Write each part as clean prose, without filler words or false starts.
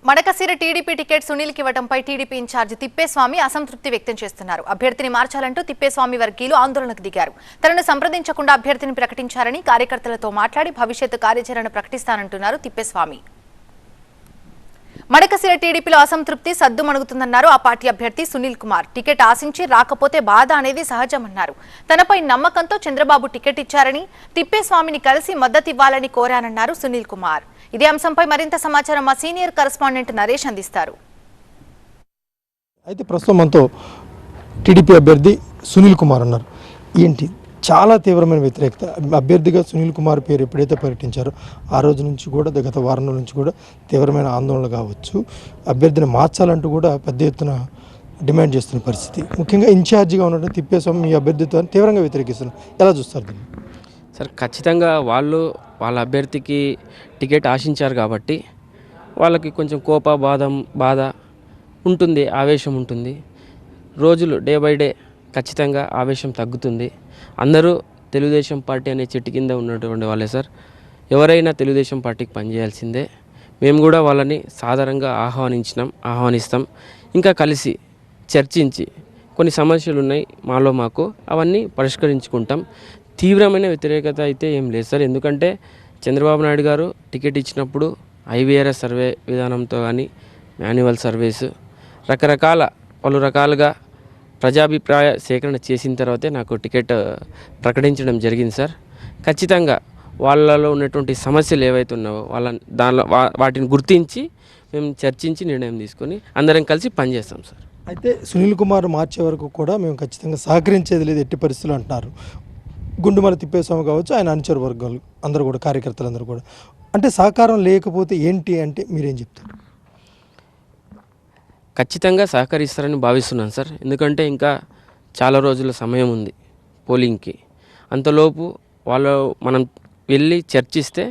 Madakasira TDP ticket సునీల్కి ఇవ్వడంపై TDP incharge Thippeswamy అసంతృప్తి వ్యక్తం చేస్తున్నారు. అభ్యర్థిని మార్చాలంటూ తిప్పేస్వామి వర్గీయులు ఆందోళనకు దిగారు. తనను సంప్రదించకుండా అభ్యర్థిని ప్రకటించారని కార్యకర్తలతో మాట్లాడి భవిష్యత్తు కార్యాచరణ ప్రకటిస్తానంటున్నారు తిప్పేస్వామి. మడకశిర టీడీపీలో అసంతృప్తి సద్దుమణుగుతుందన్నారు ఆ పార్టీ అభ్యర్థి సునీల్ కుమార్. టికెట్ ఆశించి రాకపోతే బాధ అనేది సహజమన్నారు. తనపై నమ్మకంతో చంద్రబాబు టికెట్ ఇచ్చారని తిప్పేస్వామిని కలిసి మద్దతు ఇవ్వాలని కోరానన్నారు సునీల్ కుమార్. ఇదే అంశంపై మరింత సమాచారం మా సీనియర్ కరెస్పాండెంట్ నరేష్ అందిస్తారు. అయితే ప్రస్తుతం మనతో టీడీపీ అభ్యర్థి సునీల్ కుమార్ ఉన్నారు. ఏంటి చాలా తీవ్రమైన వ్యతిరేకత అభ్యర్థిగా సునీల్ కుమార్ పేరు ఎప్పుడైతే ప్రకటించారో ఆ రోజు నుంచి కూడా గత వారం నుంచి కూడా తీవ్రమైన ఆందోళనలు కావచ్చు, అభ్యర్థిని మార్చాలంటూ కూడా పెద్ద ఎత్తున డిమాండ్ చేస్తున్న పరిస్థితి. ముఖ్యంగా ఇన్ఛార్జిగా ఉన్నట్టు తిప్పేస్వామి మీ అభ్యర్థిత్వాన్ని తీవ్రంగా వ్యతిరేకిస్తున్నారు. ఎలా చూస్తారు దీన్ని? సార్, ఖచ్చితంగా వాళ్ళ అభ్యర్థికి టికెట్ ఆశించారు కాబట్టి వాళ్ళకి కొంచెం బాధ ఉంటుంది, ఆవేశం ఉంటుంది. రోజులు డే బై డే ఖచ్చితంగా ఆవేశం తగ్గుతుంది. అందరూ తెలుగుదేశం పార్టీ అనే చెట్టు కింద ఉన్నటువంటి వాళ్ళే సార్. ఎవరైనా తెలుగుదేశం పార్టీకి పనిచేయాల్సిందే. మేము కూడా వాళ్ళని సాధారణంగా ఆహ్వానిస్తాం. ఇంకా కలిసి చర్చించి కొన్ని సమస్యలు ఉన్నాయి మాకు, అవన్నీ పరిష్కరించుకుంటాం. తీవ్రమైన వ్యతిరేకత అయితే ఏం లేదు సార్. ఎందుకంటే చంద్రబాబు నాయుడు గారు టికెట్ ఇచ్చినప్పుడు IVRS సర్వే విధానంతో కానీ మాన్యువల్ సర్వేస్ పలు రకాలుగా ప్రజాభిప్రాయ సేకరణ చేసిన తర్వాతే నాకు టికెట్ ప్రకటించడం జరిగింది సార్. ఖచ్చితంగా వాళ్ళలో ఉన్నటువంటి సమస్యలు ఏవైతే ఉన్నావో వాటిని గుర్తించి మేము చర్చించి నిర్ణయం తీసుకొని అందరం కలిసి పనిచేస్తాం సార్. అయితే సునీల్ కుమార్ మార్చే వరకు కూడా మేము ఖచ్చితంగా సహకరించేది లేదు ఎట్టి పరిస్థితులు అంటున్నారు. గుండుమల తిప్పేస్వామి కావచ్చు, ఆయన అనుచర వర్గాలు అందరూ కూడా, కార్యకర్తలందరూ కూడా. అంటే సహకారం లేకపోతే ఏంటి అంటే మీరేం చెప్తారు? ఖచ్చితంగా సహకరిస్తారని భావిస్తున్నాను సార్. ఎందుకంటే ఇంకా చాలా రోజుల సమయం ఉంది పోలింగ్కి. అంతలోపు మనం వెళ్ళి చర్చిస్తే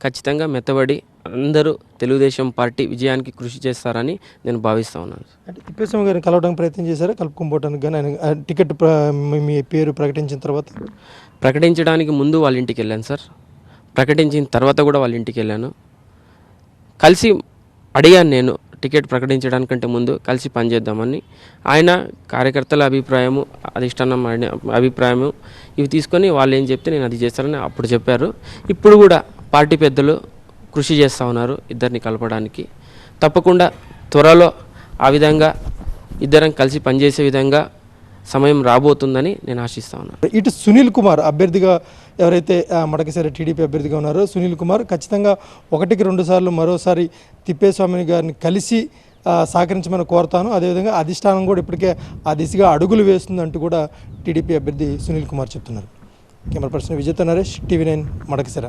ఖచ్చితంగా మెత్తబడి అందరూ తెలుగుదేశం పార్టీ విజయానికి కృషి చేస్తారని నేను భావిస్తూ ఉన్నాను. అంటే తిప్పేస్వామి గారిని కలవడానికి ప్రయత్నం చేశారా? కలుపుకోవడానికి కానీ ఆయన టికెట్ మీ పేరు ప్రకటించిన తర్వాత? ప్రకటించడానికి ముందు వాళ్ళ ఇంటికి వెళ్ళాను సార్. ప్రకటించిన తర్వాత కూడా వాళ్ళ ఇంటికి వెళ్ళాను. కలిసి అడిగాను, నేను టికెట్ ప్రకటించడానికంటే ముందు కలిసి పనిచేద్దామని. ఆయన కార్యకర్తల అభిప్రాయము, అధిష్టానం అభిప్రాయము ఇవి తీసుకొని వాళ్ళు ఏం చెప్తే నేను అది చేస్తానని అప్పుడు చెప్పారు. ఇప్పుడు కూడా పార్టీ పెద్దలు కృషి చేస్తూ ఉన్నారు ఇద్దరిని కలపడానికి. తప్పకుండా త్వరలో ఆ విధంగా ఇద్దరం కలిసి పనిచేసే విధంగా సమయం రాబోతుందని నేను ఆశిస్తూ ఉన్నాను. ఇటు సునీల్ కుమార్ అభ్యర్థిగా ఎవరైతే మడకశిర టీడీపీ అభ్యర్థిగా ఉన్నారో సునీల్ కుమార్ ఖచ్చితంగా 1-2 సార్లు మరోసారి తిప్పేస్వామి గారిని కలిసి సహకరించమని కోరుతాను. అదేవిధంగా అధిష్టానం కూడా ఇప్పటికే ఆ దిశగా అడుగులు వేస్తుందంటూ కూడా టీడీపీ అభ్యర్థి సునీల్ కుమార్ చెప్తున్నారు. Camera person Vijay Naresh, TV9 Madakasira.